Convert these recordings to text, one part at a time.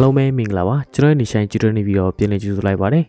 Hello မင်္ဂလာပါကျွန်တော်နေဆိုင် tutorial နေပြီးတော့ပြန်လည်ကြိုဆိုလိုက်ပါတယ်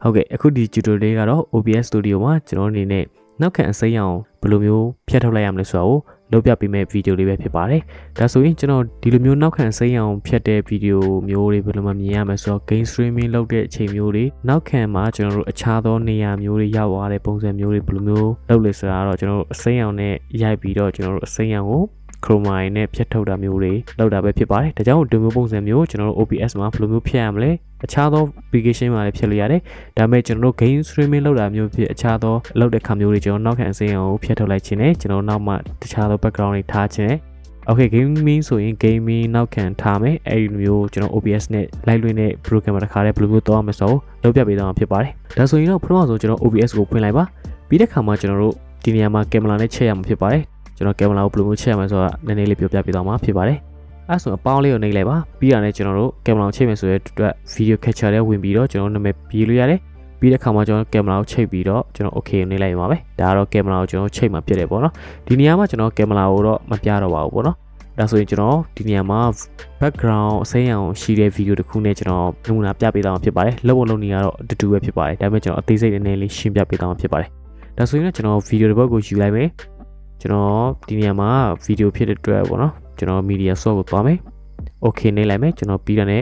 ဟုတ်ကဲ့အခုဒီ tutorial လေးကတော့ OBS Studio မှာကျွန်တော်အနေနဲ့နောက်ခံအစိမ်းအောင်ဘယ်လိုမျိုးဖြတ်ထုတ်လိုက်ရမလဲဆိုတာကိုလုပ်ပြပေးမယ့် video လေးပဲဖြစ်ပါတယ်ဒါဆိုရင်ကျွန်တော်ဒီလိုမျိုးနောက်ခံအစိမ်းအောင်ဖြတ်တဲ့ video မျိုးတွေဘယ်လိုမှမြင်ရမလဲဆိုတော့ game streaming လုပ်တဲ့အချိန်မျိုးတွေနောက်ခံမှာကျွန်တော်တို့အခြားသောနေရာမျိုးတွေရောက်သွားတဲ့ပုံစံမျိုးတွေဘယ်လိုမျိုးလုပ်လဲဆိုတာတော့ကျွန်တော်တို့အစိမ်းအောင်နဲ့ရိုက်ပြီးတော့ကျွန်တော်တို့အစိမ်းအောင်ကိုChroma နဲ့ဖြတ်ထုတ်တာမျိုးတွေလောက်တာပဲဖြစ်ပါတယ်။ဒါကြောင့်ဒီမျိုးပုံစံမျိုးကျွန်တော်တို့ OBS မှာဘယ်လိုမျိုးဖြတ်ရမလဲ။အခြားသော application မှာလည်းဖြတ်လို့ရတယ်။ဒါပေမဲ့ကျွန်တော်တို့ game streaming လောက်တာမျိုးဖြစ်အခြားသောလောက်တဲ့ခါမျိုးတွေကျွန်တော်နောက်ခံအစိမ်းအောင်ကိုဖြတ်ထုတ်လိုက်ခြင်းနဲ့ကျွန်တော်နောက်မှတခြားသော background တွေထားခြင်းနဲ့ Okay gaming ဆိုရင် gaming နောက်ခံထားမယ်။အဲဒီမျိုးကျွန်တော် OBS နဲ့လိုက်လွှင့်တဲ့ program မှာတစ်ခါတည်းဘယ်လိုမျိုးသွားမလဲဆိုတော့လုပ်ပြပေးသွားမှာဖြစ်ပါတယ်။ဒါဆိုရင်တော့ပထမဆုံးကျွန်တော် OBS ကိုဖွင့်လိုက်ပါ။ပြီးတဲ့ခါမှာကျွန်တော်တို့ဒီနေရာမှာ camera နဲ့ချက်ရမှာဖြစ်ပါတယ်။ကျွန်တော်ကင်မရာကိုဘယ်လိုမျိုးချက်ရမလဲဆိုတာနည်းနည်းလေးပြောပြပေးသွားမှာဖြစ်ပါတယ်။အဲဆိုအပေါင်းလေးကိုနှိပ်လိုက်ပါပြီးတာနဲ့ကျွန်တော်တို့ကင်မရာကိုချိန်မယ်ဆိုတဲ့အတွက် video capture ထဲဝင်ပြီးတော့ကျွန်တော်နာမည်ပြေးလို့ရတယ်။ပြီးတဲ့ခါမှာကျွန်တော်ကင်မရာကိုချိန်ပြီးတော့ကျွန်တော် okay ကိုနှိပ်လိုက်ပါမယ်။ဒါကတော့ကင်မရာကိုကျွန်တော်ချိန်မှပြည့်တယ်ပေါ့နော်။ဒီနေရာမှာကျွန်တော်ကင်မရာကိုတော့မပြတော့ပါဘူးပေါ့နော်။ဒါဆိုရင်ကျွန်တော်ဒီနေရာမှာ background အစိမ်းအောင်ရှိတဲ့ video တစ်ခုနဲ့ကျွန်တော်နမူနာပြပေးသွားမှာဖြစ်ပါတယ်။လုပ်နေရတော့အတူတူပဲဖြစ်ပါတယ်။ဒါပေမဲ့ကျွန်တော်အသေးစိတ်နည်းနည်းလေးရှင်းပြပေးသွားမှာဖြစ်ပါတယ်။ဒါဆိုရင်ကျွန်တော် video တစ်ပုဒ်ကိုယူလိုက်မယ်။ကျွန်တော်ဒီနေရာမှာ video ဖြစ်တဲ့အတွက်ပေါ့နော်ကျွန်တော် media source ကိုသွားမယ် okay နှိပ်လိုက်မယ်ကျွန်တော်ပြီးတာနဲ့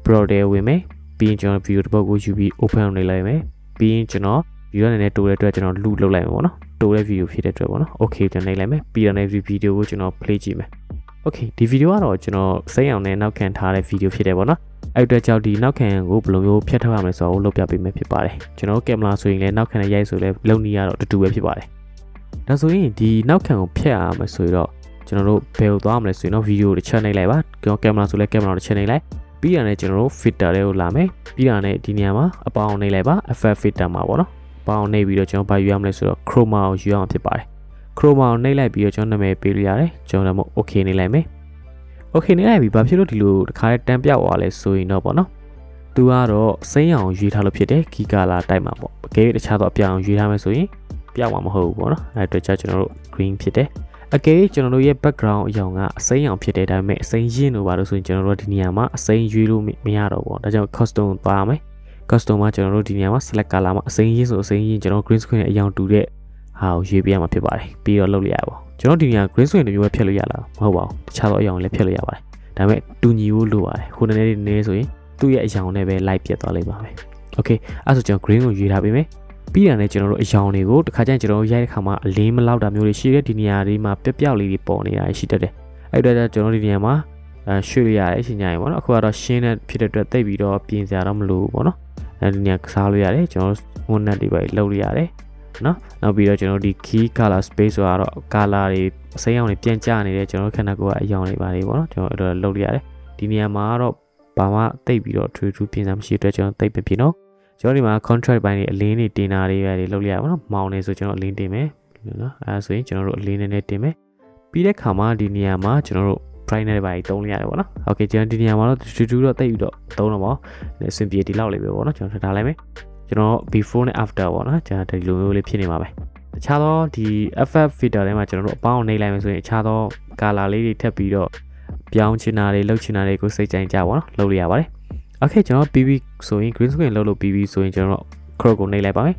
browser ဝင်မယ်ပြီးရင်ကျွန်တော် video တစ်ပုဒ်ကိုယူပြီး open နှိပ်လိုက်မယ်ပြီးရင်ကျွန်တော် video နဲ့တိုးတဲ့အတွက်ကျွန်တော် loop လုပ်လိုက်မယ်ပေါ့နော်တိုးတဲ့ video ဖြစ်တဲ့အတွက်ပေါ့နော် okay ကျွန်တော်နှိပ်လိုက်မယ်ပြီးတာနဲ့ video ကိုကျွန်တော် play ကြည့်မယ် okay ဒီ video ကတော့ကျွန်တော်စိမ်းအောင်နဲ့နောက်ခံထားတဲ့ video ဖြစ်တယ်ပေါ့နော်အဲ့အတွက်ကြောင့်ဒီနောက်ခံကိုဘယ်လိုမျိုးဖြတ်ထုတ်ရမလဲဆိုတော့လုပ်ပြပေးမယ်ဖြစ်ပါတယ်ကျွန်တော်ကင်မရာဆိုရင်လည်းနောက်ခံနဲ့ရိုက်ဆိုလည်းလုံနေရတော့တူပဲဖြစ်ပါတယ်ဒါဆိုရင်ဒီနောက်ခံကိုဖြတ်ရမှာဆိုတော့ကျွန်တော်တို့ဘယ်ကိုသွားမလဲဆိုရင်တော့ဗီဒီယိုတစ်ချက်နှိပ်လိုက်ပါကျွန်တော်ကင်မရာဆိုလဲကင်မရာတစ်ချက်နှိပ်လိုက်ပြီးတာနဲ့ကျွန်တော်တို့ filter တွေကိုလာမယ်ပြီးတာနဲ့ဒီနေရာမှာအပေါင်းနှိပ်လိုက်ပါ effect filter မှာပေါ့နော်အပေါင်းနှိပ်ပြီးတော့ကျွန်တော်ဘာယူရမလဲဆိုတော့ chroma ကိုယူရမှာဖြစ်ပါတယ် chroma ကိုနှိပ်လိုက်ပြီးတော့ကျွန်တော်နာမည်ပေးလို့ရတယ်ကျွန်တော်တို့ okay နှိပ်လိုက်မယ် okay နှိပ်လိုက်ပြီးဘာဖြစ်လို့ဒီလိုတစ်ခါတန်းပြောက်သွားလဲဆိုရင်တော့ပေါ့နော်သူကတော့စိမ်းအောင်ရွေးထားလို့ဖြစ်တယ် key color တိုက်မှာပေါ့အကယ်၍တခြားသောအပြောင်းရွေးထားမယ်ဆိုရင်ပြောက်မှာမဟုတ်ဘူးပေါ့နော်အဲ့အတွက်ကျွန်တော်တို့ green ဖြစ်တယ်အကယ်၍ကျွန်တော်တို့ရဲ့ background အရောင်ကအစိမ်းအောင်ဖြစ်တယ်ဒါပေမဲ့အစိမ်းရင်းလို့ပါလို့ဆိုရင်ကျွန်တော်တို့ဒီနေရာမှာအစိမ်းရွေးလို့မရတော့ဘူးဒါကြောင့် custom သွားမယ် custom မှာကျွန်တော်တို့ဒီနေရာမှာ select color မှာအစိမ်းရင်းဆိုအစိမ်းရင်းကျွန်တော် green screen ရဲ့အရောင်တူတဲ့ဟာကိုရွေးပေးရမှာဖြစ်ပါတယ်ပြီးတော့လုပ်လိုက်ရပါကျွန်တော်ဒီနေရာ green screen တစ်မျိုးပဲဖြတ်လို့ရလားမဟုတ်ပါဘူးတခြားသောအရောင်လည်းဖြတ်လို့ရပါတယ်ဒါပေမဲ့တူညီဖို့လိုပါတယ်ခုနည်းနည်းဆိုရင်သူ့ရဲ့အရောင်နဲ့ပဲ light ပြတ်သွားလိမ့်ပါမယ် okay အဲ့ဆိုကျွန်တော် green ကိုရွေးထားပေးမယ်ပြီးတာနဲ့ကျွန်တော်တို့အယောင်တွေကိုတစ်ခါကျရင်ကျွန်တော်တို့ရိုက်တဲ့ခါမှာအလင်းမလောက်တာမျိုးတွေရှိတယ်ဒီနေရာလေးမှာပျောက်ပျောက်လေးတွေပေါ်နေတာရှိတတ်တယ်အဲ့တော့ကျွန်တော်တို့ဒီနေရာမှာရွှေ့လို့ရတယ်အချိန်ညရင်ပေါ့နော်အခုကတော့ရှင်းတဲ့ဖြစ်တဲ့အတွက်တိတ်ပြီးတော့ပြင်စရာတော့မလိုဘူးပေါ့နော်အဲဒီနေရာကစားလို့ရတယ်ကျွန်တော်တို့ monet တွေပဲလုပ်လို့ရတယ်နော်နောက်ပြီးတော့ကျွန်တော်ဒီ key color space ဆိုတော့ color တွေအစိမ်းအောင်တွေပြန်ကျနေတယ်ကျွန်တော်တို့ခန္ဓာကိုယ်ကအယောင်တွေပါနေပေါ့နော်ကျွန်တော်အဲ့တော့လုပ်လို့ရတယ်ဒီနေရာမှာတော့ဘာမှတိတ်ပြီးတော့ true ပြင်စရာမရှိတဲ့အတွက်ကျွန်တော်တိတ်ပဲပြင်တော့ကျွန်တော်ဒီမှာ contract ပိုင်းတွေအလင်းတွေတင်တာတွေပဲလုပ်လိုက်ရပါတော့မောင်းနေဆိုကျွန်တော်အလင်းတင်မယ်နော်အဲဆိုရင်ကျွန်တော်တို့အလင်းနဲ့တင်မယ်ပြီးတဲ့ခါမှာဒီနေရာမှာကျွန်တော်တို့ brightness တွေသုံးလိုက်ရတယ်ပေါ့နော် okay ကျွန်တော်ဒီနေရာမှာတော့ true တော့တိတ်ပြီးတော့သုံးတော့ပေါ့အဆင်ပြေဒီလောက်လေးပဲပေါ့နော်ကျွန်တော်ထားလိုက်မယ်ကျွန်တော် before နဲ့ after ပေါ့နော်ကျွန်တော်ဒီလိုမျိုးလေးဖြစ်နေမှာပဲတခြားသောဒီ effect filter ထဲမှာကျွန်တော်တို့အပေါင်းနှိပ်လိုက်မယ်ဆိုရင်အခြားသော color လေးတွေထပ်ပြီးတော့ပြောင်းချင်တာတွေလုပ်ချင်တာတွေကိုစိတ်ကြိုင်ကြပါတော့လုပ်လို့ရပါတယ်okay ကျွန်တော် PV ဆိုရင် green screen လုပ်လို့ PV ဆိုရင်ကျွန်တော် crop ကိုနှိပ်လိုက်ပါမယ်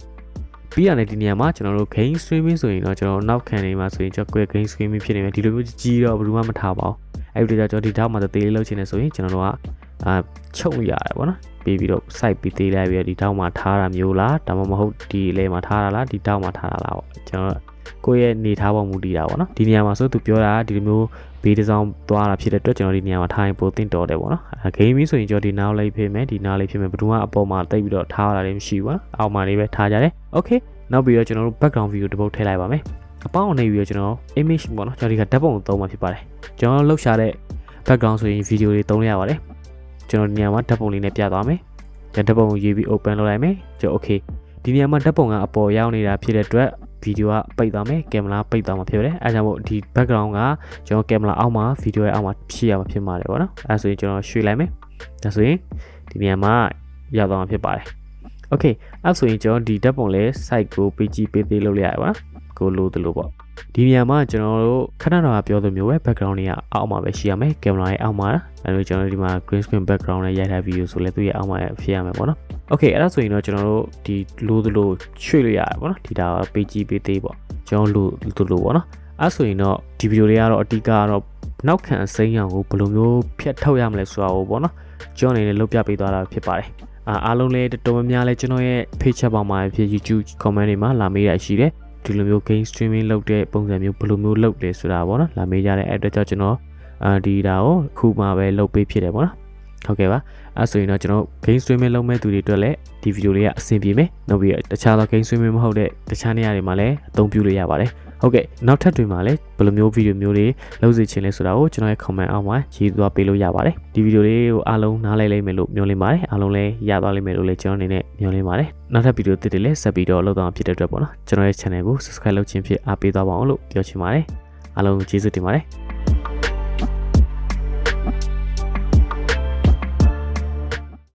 ပြီးရတယ်ဒီနေရာမှာကျွန်တော်တို့ game streaming ဆိုရင်တော့ကျွန်တော်နောက်ခံနေမှာဆိုရင်ကျွန်တော် game streaming ဖြစ်နေမယ်ဒီလိုမျိုးကြီးတော့ဘယ်သူမှမထားပါဘူးအဲ့ဒီတော့ကျွန်တော်ဒီထောက်မှာသေးလေးလုပ်ချင်တယ်ဆိုရင်ကျွန်တော်တို့ကချုပ်လို့ရတယ်ပေါ့နော်ပြီးတော့ site ပြီးသေးလိုက်ပြီးတော့ဒီထောက်မှာထားတာမျိုးလားဒါမှမဟုတ်ဒီလေမှာထားတာလားဒီထောက်မှာထားတာလားပေါ့ကျွန်တော်ကိုယ့်ရဲ့နေထားပုံမူတည်တာပေါ့နော်ဒီနေရာမှာဆိုသူပြောတာဒီလိုမျိုးဘေးတစ်စောင်းသွားတာဖြစ်တဲ့အတွက်ကျွန်တော်ဒီနေရာမှာထားရင်ပိုတင်တော်တယ်ပေါ့နော်ဂိမ်းပြီးဆိုရင်ကျွန်တော်ဒီနားလေးဖြစ်မယ်ဒီနားလေးဖြစ်မယ်ဘယ်သူမှအပေါ်မှာတိတ်ပြီးတော့ထားရတာလည်းမရှိဘူးအောက်မှာလေးပဲထားကြတယ် okay နောက်ပြီးတော့ကျွန်တော်တို့ background video တစ်ပုဒ်ထည့်လိုက်ပါမယ်အပေါင်းအနေပြီးတော့ကျွန်တော် image ပေါ့နော်ကျွန်တော်ဒီကဓာတ်ပုံကိုသုံးမှာဖြစ်ပါတယ်ကျွန်တော်လှုပ်ရှားတဲ့ background ဆိုရင် video တွေသုံးရပါတယ်ကျွန်တော်ဒီနေရာမှာဓာတ်ပုံလေးနဲ့ပြသွားမယ်ဓာတ်ပုံကိုရေးပြီး open လုပ်လိုက်မယ်ကျွန်တော် okay ဒီနေရာမှာဓာတ်ပုံကအပေါ်ရောက်နေတာဖြစ်တဲ့အတွက်ဗီဒီယိုကပိတ်သွားမယ်ကင်မရာပိတ်သွားမှာဖြစ်ပါတယ်အဲဒါကြောင့်မို့ဒီ background ကကျွန်တော်ကင်မရာအောက်မှာဗီဒီယိုရဲ့အောက်မှာဖြစ်ရမှာဖြစ်ပါတယ်ပေါ့နော်အဲဆိုရင်ကျွန်တော်ရွှေ့လိုက်မယ်ဒါဆိုရင်ဒီနေရာမှာရောက်သွားမှာဖြစ်ပါတယ် okay အဲဆိုရင်ကျွန်တော်ဒီဓာတ်ပုံလေး site ကိုပေးကြည့်ပေးသေးလို့ရပါကိုလိုသလိုပေါ့ ဒီနေရာမှာကျွန်တော်တို့ခဏတော့ပြောသမျိုးပဲ background တွေကအောက်မှာပဲရှိရမယ် camera ရဲ့အောက်မှာဒါပေမဲ့ကျွန်တော်ဒီမှာ green screen background နဲ့ရိုက်ထား video ဆိုလဲသူ့ရဲ့အောက်မှာဖြစ်ရမယ်ပေါ့နော် okay အဲ့ဒါဆိုရင်တော့ကျွန်တော်တို့ဒီလိုရွှေ့လို့ရတယ်ပေါ့နော်ဒီဒါပေးကြည့်ပေးသေးပေါ့ကျွန်တော်လိုပေါ့နော်အဲ့ဆိုရင်တော့ဒီ video တွေကတော့အတိကတော့နောက်ခံအစိမ်းရောင်ကိုဘယ်လိုမျိုးဖြတ်ထုတ်ရမလဲဆိုတာကိုပေါ့နော်ကျွန်တော်အနေနဲ့လုပ်ပြပေးသွားတာဖြစ်ပါတယ်အားလုံးလည်းတော်များများလည်းကျွန်တော်ရဲ့ page ချက်ပေါ်မှာဖြစ် YouTube comment တွေမှာလာမေးရရှိတယ်ဒီလိုမျိုး game streaming လုပ်တဲ့ပုံစံမျိုးဘယ်လိုမျိုးလုပ်လဲဆိုတာပေါ့နော်လာမေးကြတဲ့အဲ့အတွက်ကြောင့်ကျွန်တော်ဒီဒါကိုခုမှပဲလုပ်ပေးဖြစ်တယ်ပေါ့နော်ဟုတ်ကဲ့ပါအဲ့ဆိုရင်တော့ကျွန်တော် game streaming လုပ်မဲ့သူတွေအတွက်လည်းဒီ video လေးကအဆင်ပြေမယ်နောက်ပြီးတခြားသော game streaming မဟုတ်တဲ့တခြားနေရာတွေမှာလည်းအသုံးပြုလို့ရပါတယ်ဟုတ်ကဲ့နောက်ထပ်တွေမှာလည်းဘယ်လိုမျိုး video မျိုးတွေလုပ်စေချင်လဲဆိုတာကိုကျွန်တော်ရဲ့ comment အောက်မှာရေးသွားပေးလို့ရပါတယ်ဒီ video လေးကိုအားလုံးနားလည်လိမ့်မယ်လို့မျှော်လင့်ပါတယ်အားလုံးလည်းရသွားလိမ့်မယ်လို့လည်းကျွန်တော်အနေနဲ့မျှော်လင့်ပါတယ်နောက်ထပ် video တစ်တွေလည်းဆက်ပြီးတော့လုပ်သွားဖြစ်တဲ့အတွက်ပေါ့နော်ကျွန်တော်ရဲ့ channel ကို subscribe လုပ်ခြင်းဖြင့်အားပေးသွားပါအောင်လို့ပြောချင်ပါတယ်အားလုံးကျေးဇူးတင်ပါတယ်